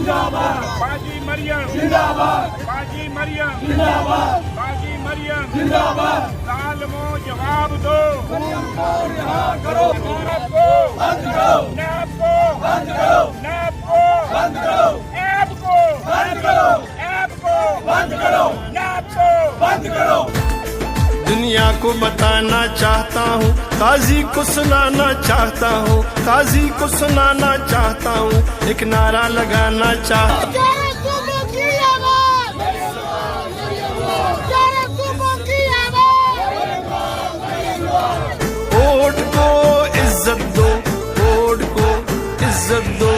जिंदाबाद, बाजी मरियम जिंदाबाद, बाजी मरियम जिंदाबाद, बाजी मरियम जिंदाबाद। जालिमों जवाब दो, मरियम को रिहा करो, नैब को बंद करो, नैब को बंद करो, नैब को बंद करो, ऐब को बंद करो, ऐब को बंद करो, नैब को बंद करो। दुनिया को बताना चाहता हूँ, काजी को सुनाना चाहता हूँ, काजी को सुनाना चाहता हूँ, एक नारा लगाना चाहता हूँ। वोट को इज्जत दो, वोट को इज्जत दो।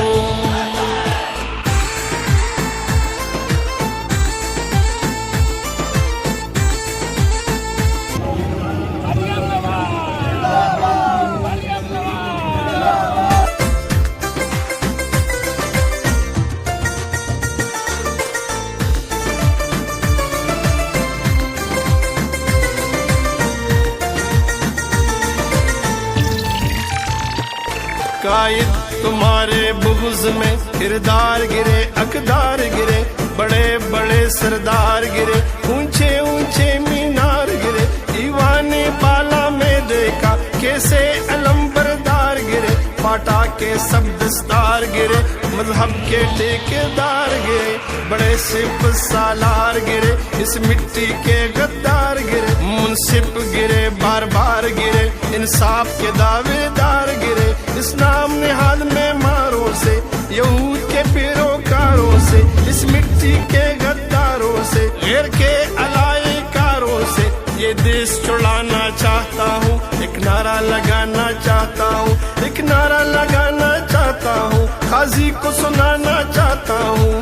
कायद तुम्हारे बुग़्ज़ में किरदार गिरे, अकदार गिरे, बड़े बड़े सरदार गिरे, ऊंचे ऊंचे मीनार गिरे, दीवाने बाला में देखा कैसे अलंबरदार गिरे, पाटा के सब दस्तार गिरे, मजहब के ठेकेदार गिरे, बड़े सिप सालार गिरे, इस मिट्टी के गद्दार गिरे, मुंसिफ गिरे, बार बार गिरे, इंसाफ के दावेदार गिरे, इस नाम निहाद में मारों से, यहूद के पैरोकारों से, इस मिट्टी के गद्दारों से, गैर के अलायकारों से, ये देश छुड़ाना चाहता हूँ, एक नारा लगाना चाहता हूँ, एक नारा लगाना चाहता हूँ, काजी को सुनाना चाहता हूँ।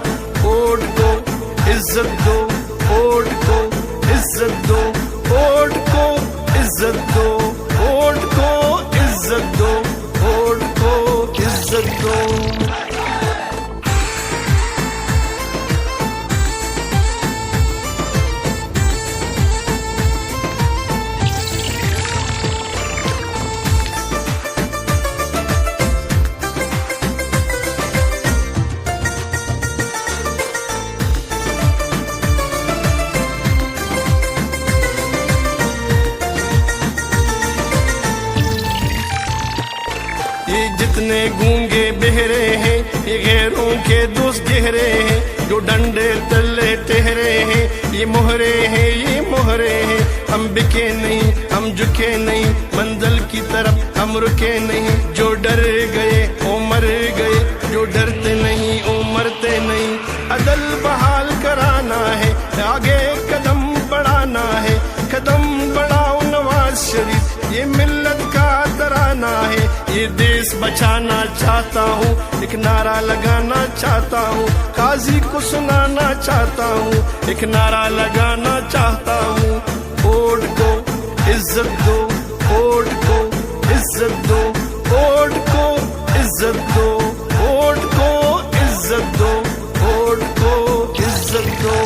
वोट को इज्जत दो, वोट को इज्जत दो, वोट को इज्जत दो, वोट को इज्जत दो, वोट को इज्जत दो। ये जितने गूंगे बहरे हैं, ये गैरों के दोस्त गहरे हैं, जो डंडे तले ठहरे हैं, ये मोहरे हैं, ये मोहरे हैं, हम बिके नहीं, हम झुके नहीं, मंजिल की तरफ हम रुके नहीं, जो डर गए वो मर गए, जो डरते नहीं वो मरते नहीं, अदल बहाल कराना है, आगे कदम बढ़ाना है, कदम बढ़ाओ नवाज शरीफ, ये मिल्लत का तराना है, ये देश बचाना चाहता हूँ, एक नारा लगाना चाहता हूँ, काजी को सुनाना चाहता हूँ, एक नारा लगाना चाहता हूँ। वोट को इज्जत दो, वोट को इज्जत दो, वोट को इज्जत दो, वोट को इज्जत दो, वोट को इज्जत दो।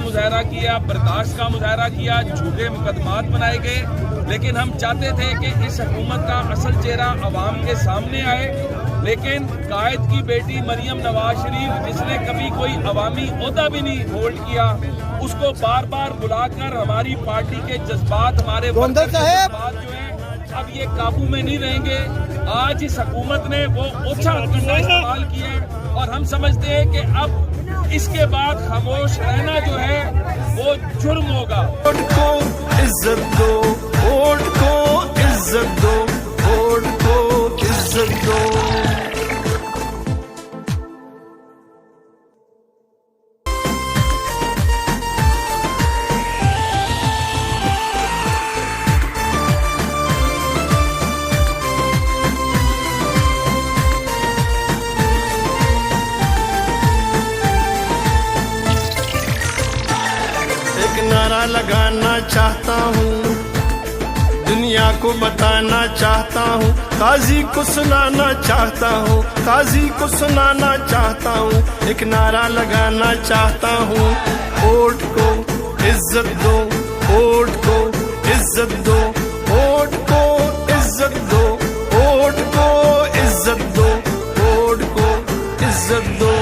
मुजाहरा किया, बर्दाश्त का मुजाहरा किया, झूठे मुकदमात बनाए गए, लेकिन हम चाहते थे कि इस हुकूमत का असल चेहरा अवाम के सामने आए। लेकिन कायद की बेटी मरियम नवाज शरीफ, जिसने कभी कोई अवामी ओहदा भी नहीं होल्ड किया, उसको बार बार बुलाकर हमारी पार्टी के जज्बात, हमारे जज्बात जो है अब ये काबू में नहीं रहेंगे। आज इस हुकूमत ने वो ओछा हथकंडा इस्तेमाल किया है और हम समझते हैं कि अब इसके बाद खामोश रहना जो है वो जुर्म होगा। वोट को इज्जत दो, वोट को इज्जत दो, वोट को इज्जत दो। लगाना चाहता हूँ, दुनिया को बताना चाहता हूँ, काजी को सुनाना चाहता हूँ, काजी को सुनाना चाहता हूँ, एक नारा लगाना चाहता हूँ। वोट को इज्जत दो, वोट को इज्जत दो, वोट को इज्जत दो, वोट को इज्जत दो, वोट को इज्जत दो।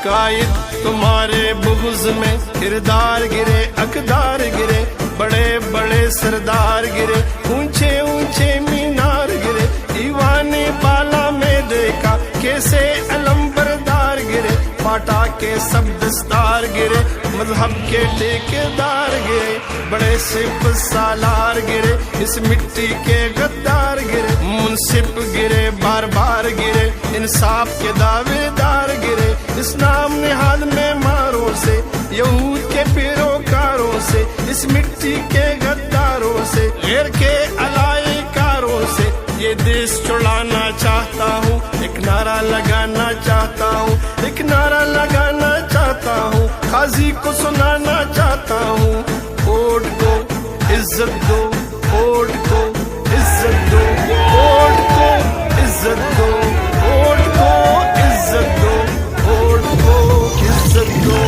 कायद तुम्हारे बुग़्ज़ में किरदार गिरे, अकदार गिरे, बड़े बड़े सरदार गिरे, ऊंचे ऊंचे मीनार गिरे, दीवाने बाला में देखा कैसे अलम बरदार गिरे, पाटा के सब दस्तार गिरे, मजहब के ठेकेदार गिरे, बड़े सिप सालार गिरे, इस मिट्टी के गद्दार गिरे, मुंसिफ गिरे, बार बार गिरे, इंसाफ के दावेदार गिरे, इस नाम निहाद में मारों से, यहूद के पैरोकारों से, इस मिट्टी के गद्दारों से, गैर के अलायकारों से ये देश छुड़ाना चाहता हूँ, एक नारा लगाना चाहता हूँ, एक नारा लगाना चाहता हूँ, काजी को सुनाना चाहता हूँ। वोट को इज्जत दो, वोट को इज्जत दो, वोट को इज्जत दो, वोट को इज्जत दो, वोट को इज्जत दो।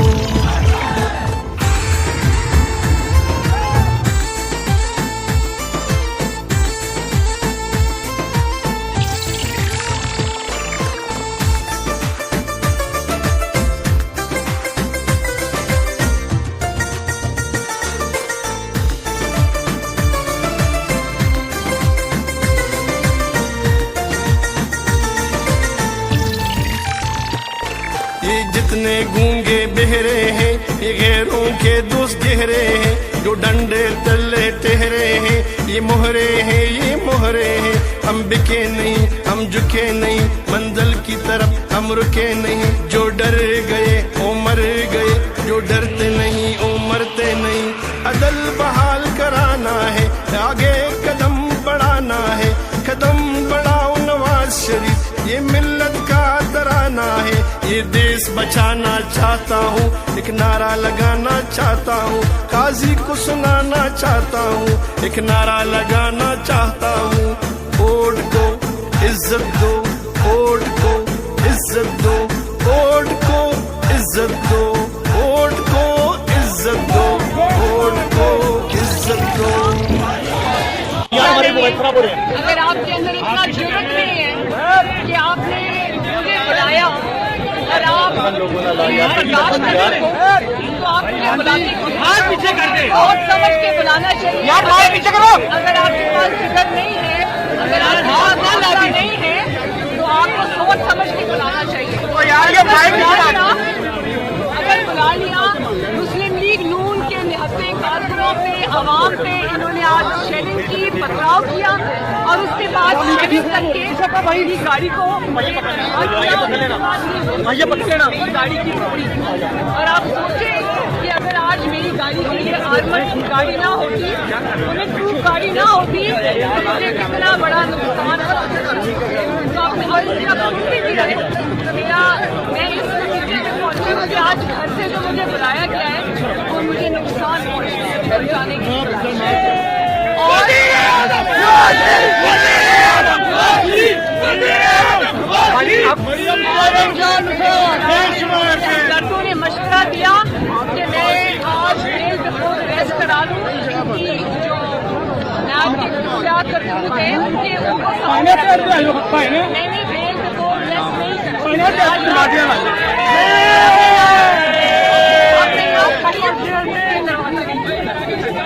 ये जितने गूंगे बहरे हैं, ये गैरों के दोस्त गहरे हैं, जो डंडे तले ठहरे हैं, ये मोहरे हैं, ये मोहरे हैं, हम बिके नहीं, हम झुके नहीं, मंजिल की तरफ हम रुके नहीं, जो डर गए वो मर गए, जो डरते नहीं वो मरते नहीं, अदल बहाल कराना है, आगे कदम बढ़ाना है, कदम बढ़ाओ नवाज शरीफ, ये मिल्लत का तराना है, ये देश बचाना चाहता हूँ, एक नारा लगाना चाहता हूँ, काजी को सुनाना चाहता हूँ, एक नारा लगाना चाहता हूँ। वोट को इज्जत दो, वोट को इज्जत दो, वोट को इज्जत दो, वोट को इज्जत दो, वोट को इज्जत दो। अगर आपके अंदर इतना जुर्रत नहीं है कि आपने मुझे बुलाया और आप बर्दाश्त करने को, तो आप मुझे बुलाने को पीछे कर दे, सोच समझ के बुलाना चाहिए। पीछे करो। अगर आपके पास फिक्र नहीं है, अगर आपके पास नहीं है, तो आपको सोच समझ के बुलाना चाहिए। अगर बुला लिया, मुस्लिम लीग नून के निहत्ते कारकुनों पे, आवाम पे इन्होंने आज शेलिंग की, पथराव किया और उसके बाद शेलिंग करके मेरी गाड़ी को गाड़ी की चोरी की। और आप सोचें कि अगर आज मेरी गाड़ी के लिए आर्मर्ड गाड़ी ना होती, पुलिस प्रूफ गाड़ी ना होती, तो मुझे कितना बड़ा नुकसान तो आपने मेरा मैं इस नतीजे में पहुंची हूँ कि आज घर से जो मुझे बुलाया गया है वो मुझे नुकसान पहुंचाने की लड़कों ने मशवरा दिया कि मैं आज बेल बिफोर अरेस्ट करा लूँ, क्योंकि जो नाम के खुफियात करतूत हैं उनके नहीं बेल बिफोर अरेस्ट नहीं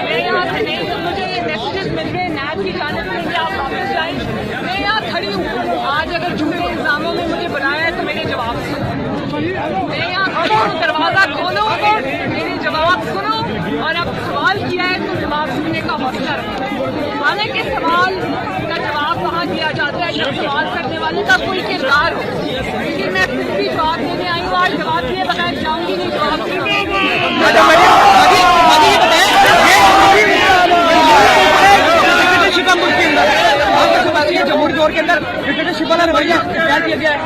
मैं यहाँ से नहीं, तो मुझे ये मैसेजेस मिल रहे हैं नैब की जानिब से कि आप वापस जाएं। मैं यहाँ खड़ी हूँ, आज अगर झूठे इल्जामों में मुझे बुलाया है तो मेरे जवाब सुनो। मैं यहाँ खड़ी हूँ, दरवाजा खोलो, मेरे जवाब सुनो, और अब सवाल किया है तो जवाब सुनने का हौसला रखो। हालांकि सवाल का जवाब वहाँ दिया जाता है जब सवाल करने वाले का कोई किरदार हो, लेकिन मैं फिर भी जवाब देने आई हूँ। आज जवाब दिए बगैर जाऊंगी नहीं जवाब जमहूरी दौर के अंदर डिक्टेटरशिप वाला रवैया तैयार किया गया है।